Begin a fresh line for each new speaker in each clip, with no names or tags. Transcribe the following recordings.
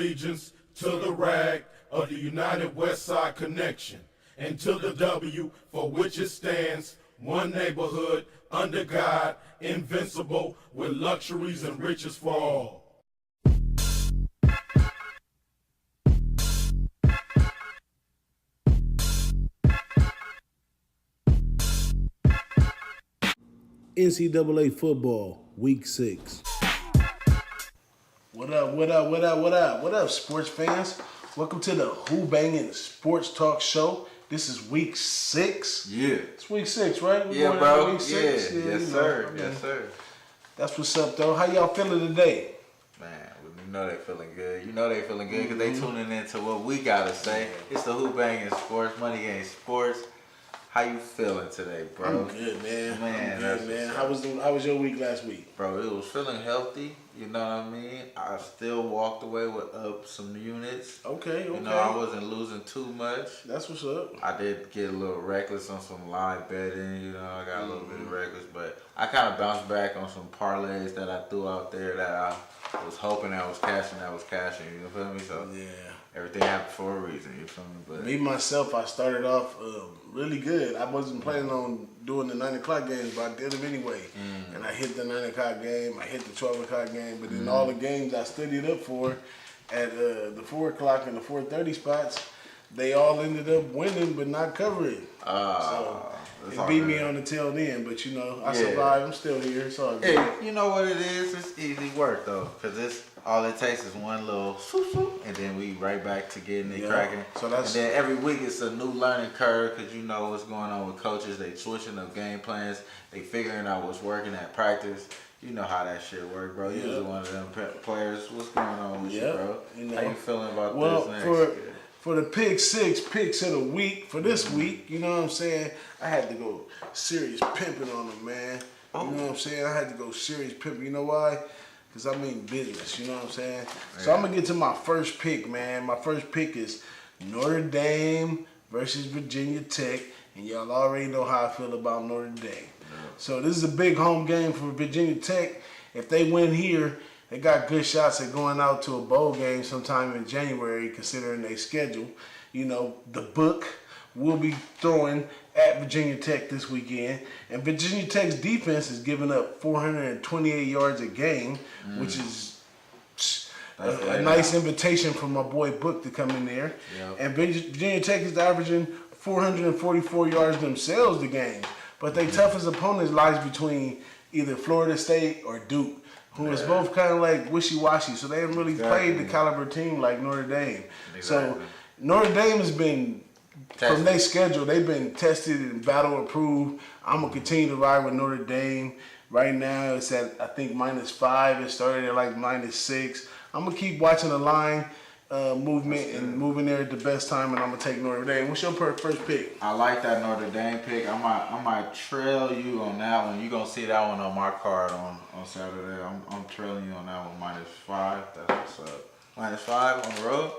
allegiance to the rag of the United West Side Connection, and to the W for which it stands, one neighborhood, under God, invincible, with luxuries and riches for all.
NCAA football, week 6. What up, sports fans? Welcome to the Who-Bangin sports talk show. This is week 6.
Yeah.
It's week 6, right?
We're going bro.
Week 6?
Yeah. Yes, sir. Yes, sir.
That's what's up, though. How y'all feeling today?
Man, we know they feeling good. You know they feeling good because they tuning into what we got to say. It's the Who-Bangin Sports, Money Game Sports. How you feeling today, bro?
I'm good, man. I'm good, man. How was your week last week?
Bro, it was feeling healthy. You know what I mean? I still walked away with up some units.
Okay.
You know, I wasn't losing too much.
That's what's up.
I did get a little reckless on some live betting. You know, I got a little bit of reckless, but I kind of bounced back on some parlays that I threw out there that I was hoping I was cashing. You feel me? So
yeah.
Everything happened for a reason, you feel me? But
me, myself, I started off really good. I wasn't planning on doing the 9 o'clock games, but I did them anyway. And I hit the 9 o'clock game, I hit the 12 o'clock game, but then all the games I studied up for at the 4 o'clock and the 4:30 spots, they all ended up winning but not covering. So it beat me on the tail end, but you know, I survived. I'm still here. It's all good.
Hey, you know what it is? It's easy work though, because it's all it takes is one little swoop, and then we right back to getting it cracking.
So
and then every week it's a new learning curve, because you know what's going on with coaches. They switching up game plans. They figuring out what's working at practice. You know how that shit work, bro. You was one of them players. What's going on with you, bro? You know, how you feeling about this next?
For the pick 6 picks of the week, for this week, you know what I'm saying? I had to go serious pimping on them, man. You know what I'm saying? I had to go serious pimping. You know why? Because I mean business, you know what I'm saying? Yeah. So I'm going to get to my first pick, man. My first pick is Notre Dame versus Virginia Tech. And y'all already know how I feel about Notre Dame. Yeah. So this is a big home game for Virginia Tech. If they win here, they got good shots at going out to a bowl game sometime in January, considering their schedule. You know, the book will be throwing at Virginia Tech this weekend. And Virginia Tech's defense is giving up 428 yards a game, which is a nice invitation for my boy Book to come in there. Yep. And Virginia Tech is averaging 444 yards themselves a game. But their toughest opponents lies between either Florida State or Duke, who is both kind of like wishy-washy. So they haven't really played the caliber team like Notre Dame. So Notre Dame has been, from their schedule, they've been tested and battle approved. I'm going to continue to ride with Notre Dame. Right now it's at, I think, -5. It started at like -6. I'm going to keep watching the line movement and moving there at the best time, and I'm going to take Notre Dame. What's your first pick?
I like that Notre Dame pick. I might trail you on that one. You're going to see that one on my card on Saturday. I'm trailing you on that one, -5. That's what's up. -5 on the road?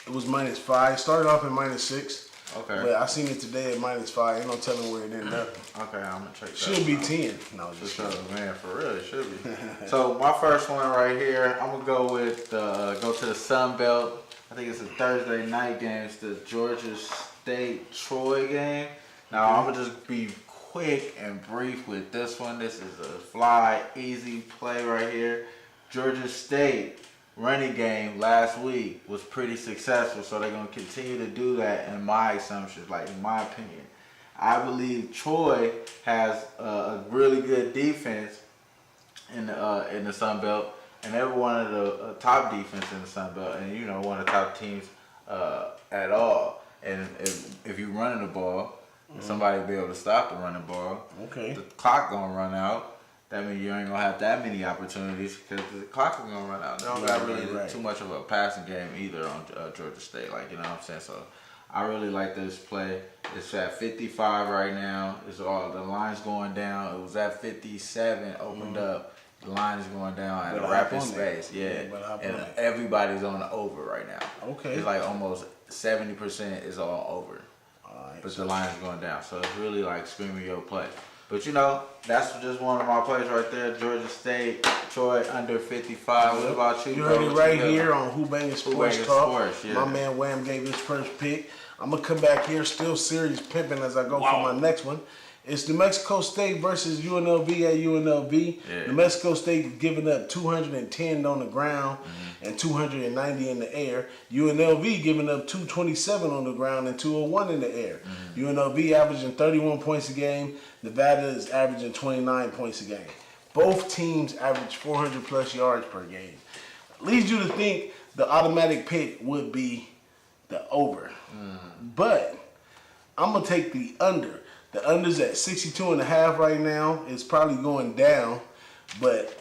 It was -5. Started off at -6.
Okay.
But I seen it today at -5. Ain't no telling where it ended up.
Okay, I'm gonna check that.
Should be 10. No,
just man, for real, it should be. So my first one right here, I'm gonna go with go to the Sun Belt. I think it's a Thursday night game. It's the Georgia State Troy game. Now I'm gonna just be quick and brief with this one. This is a fly, easy play right here. Georgia State running game last week was pretty successful, so they're going to continue to do that in my assumptions, like in my opinion. I believe Troy has a really good defense in the Sun Belt, and they're one of the top defense in the Sun Belt, and you know, one of the top teams at all. And if you're running the ball, somebody will be able to stop the running ball.
Okay.
The clock going to run out. That means you ain't gonna have that many opportunities because the clock is gonna run out. They don't got really too much of a passing game either on Georgia State. Like, you know what I'm saying? So I really like this play. It's at 55 right now. It's all the line's going down. It was at 57, opened up. The line is going down at a rapid pace. Yeah, and everybody's on the over right now.
Okay.
It's like almost 70% is all over.
All right.
But the line is going down, so it's really like screaming your play. But that's just one of my plays right there. Georgia State, Troy under 55. What about you?
You heard it right here on Who-Bangin Sports Talk.
Sports, yeah.
My man Wham gave his first pick. I'm gonna come back here, still series pimping as I go for my next one. It's New Mexico State versus UNLV at UNLV.
Yeah.
New Mexico State giving up 210 on the ground and 290 in the air. UNLV giving up 227 on the ground and 201 in the air. UNLV averaging 31 points a game. Nevada is averaging 29 points a game. Both teams average 400 plus yards per game. Leads you to think the automatic pick would be the over. But I'm going to take the under. The under's at 62.5 right now. It's probably going down. But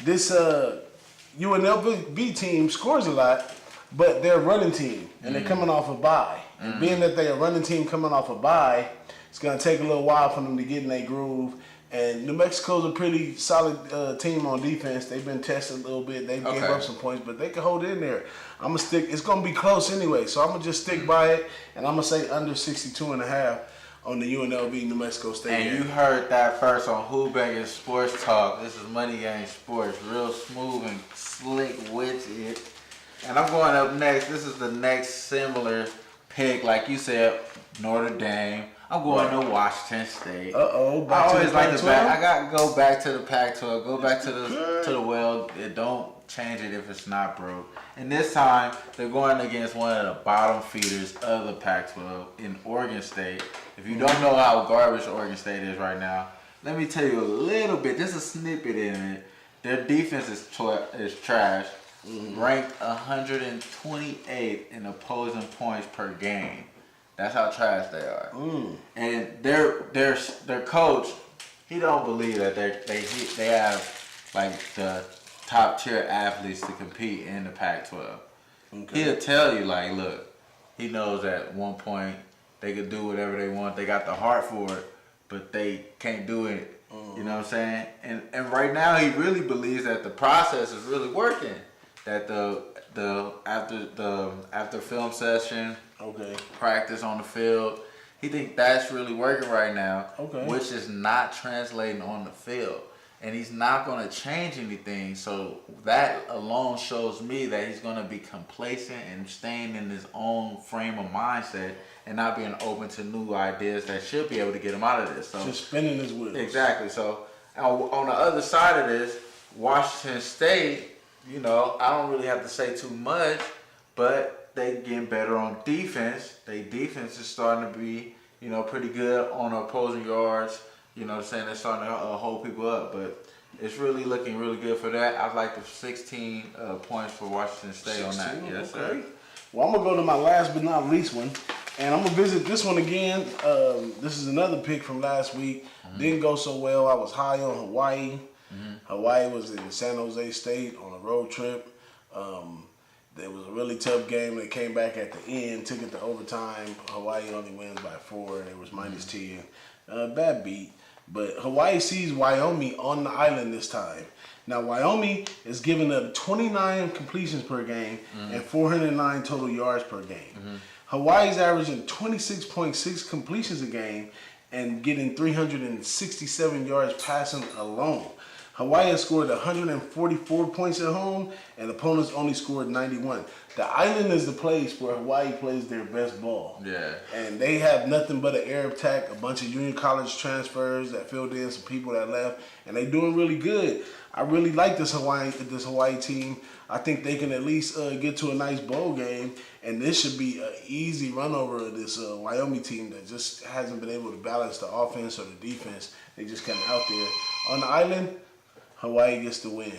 this UNLV team scores a lot, but they're a running team, and they're coming off a bye. And being that they're a running team coming off a bye, it's going to take a little while for them to get in their groove. And New Mexico's a pretty solid team on defense. They've been tested a little bit. They gave up some points, but they can hold it in there. I'm going to stick. It's going to be close anyway, so I'm going to just stick by it, and I'm going to say under 62.5 on the UNLV New Mexico State
And
game.
you heard that first on Who-Bangin Sports Talk. This is Money Game Sports. Real smooth and slick with it. And I'm going up next. This is the next similar pick. Like you said, Notre Dame. I'm going to Washington State. I always like the back. I got to go back to the Pac-12. Go back to the well. Don't change it if it's not broke. And this time, they're going against one of the bottom feeders of the Pac-12 in Oregon State. If you don't know how garbage Oregon State is right now, let me tell you a little bit. Just a snippet in it. Their defense is trash. Ranked 128th in opposing points per game. That's how trash they are. And their coach, he don't believe that they have like the top tier athletes to compete in the Pac-12. He'll tell you like, look, he knows at one point they could do whatever they want. They got the heart for it, but they can't do it. You know what I'm saying? And right now he really believes that the process is really working. That the after film session, practice on the field, he think that's really working right now, which is not translating on the field. And he's not going to change anything. So that alone shows me that he's going to be complacent and staying in his own frame of mindset and not being open to new ideas that should be able to get him out of this. So
just spinning his wheels.
Exactly. So on the other side of this, Washington State, I don't really have to say too much, but they getting better on defense. Their defense is starting to be, pretty good on opposing yards. You know what I'm saying? They're starting to hold people up, but it's really looking really good for that. I'd like the 16 points for Washington State 16, on that. Yes, sir.
Well, I'm going to go to my last but not least one, and I'm going to visit this one again. This is another pick from last week. Didn't go so well. I was high on Hawaii. Hawaii was in San Jose State on a road trip. It was a really tough game. They came back at the end, took it to overtime. Hawaii only wins by 4. It was minus 10. Bad beat. But Hawaii sees Wyoming on the island this time. Now, Wyoming is giving up 29 completions per game and 409 total yards per game. Hawaii's averaging 26.6 completions a game and getting 367 yards passing alone. Hawaii has scored 144 points at home, and opponents only scored 91. The island is the place where Hawaii plays their best ball. Yeah. And they have nothing but an air attack, a bunch of junior college transfers that filled in, some people that left, and they're doing really good. I really like this Hawaii team. I think they can at least get to a nice bowl game, and this should be an easy run over of this Wyoming team that just hasn't been able to balance the offense or the defense. They just kind of out there. On the island, Hawaii gets the win.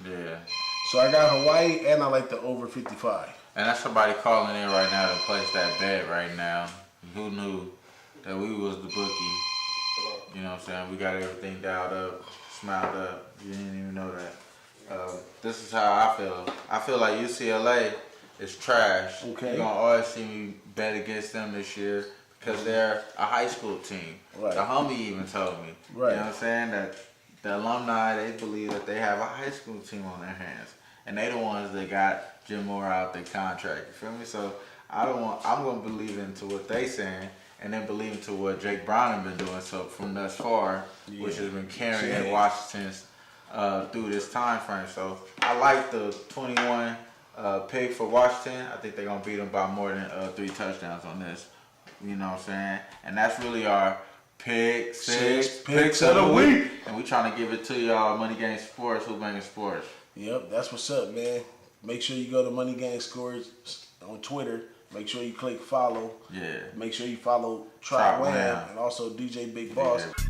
Yeah. So I got Hawaii, and I like the over 55.
And that's somebody calling in right now to place that bet right now. Who knew that we was the bookie? You know what I'm saying? We got everything dialed up, smiled up. You didn't even know that. This is how I feel. I feel like UCLA is trash. Okay. You're going to always see me bet against them this year because they're a high school team. Right. The homie even told me. Right. You know what I'm saying? That the alumni, they believe that they have a high school team on their hands. And they the ones that got Jim Moore out their contract. You feel me? So I'm going to believe into what they saying. and then believing to what Jake Brown has been doing so from thus far, which has been carrying
Yeah.
Washington's through this time frame. So I like the 21 pick for Washington. I think they're gonna beat them by more than 3 touchdowns on this. You know what I'm saying? And that's really our pick six
picks of the week.
And we trying to give it to y'all, Money Game Sports, Who-Bangin Sports.
Yep, that's what's up, man. Make sure you go to Money Gang Scores on Twitter. Make sure you click follow.
Yeah.
Make sure you follow
Trot
Trot Wham
Wham.
and also DJ Big Boss.
DJ.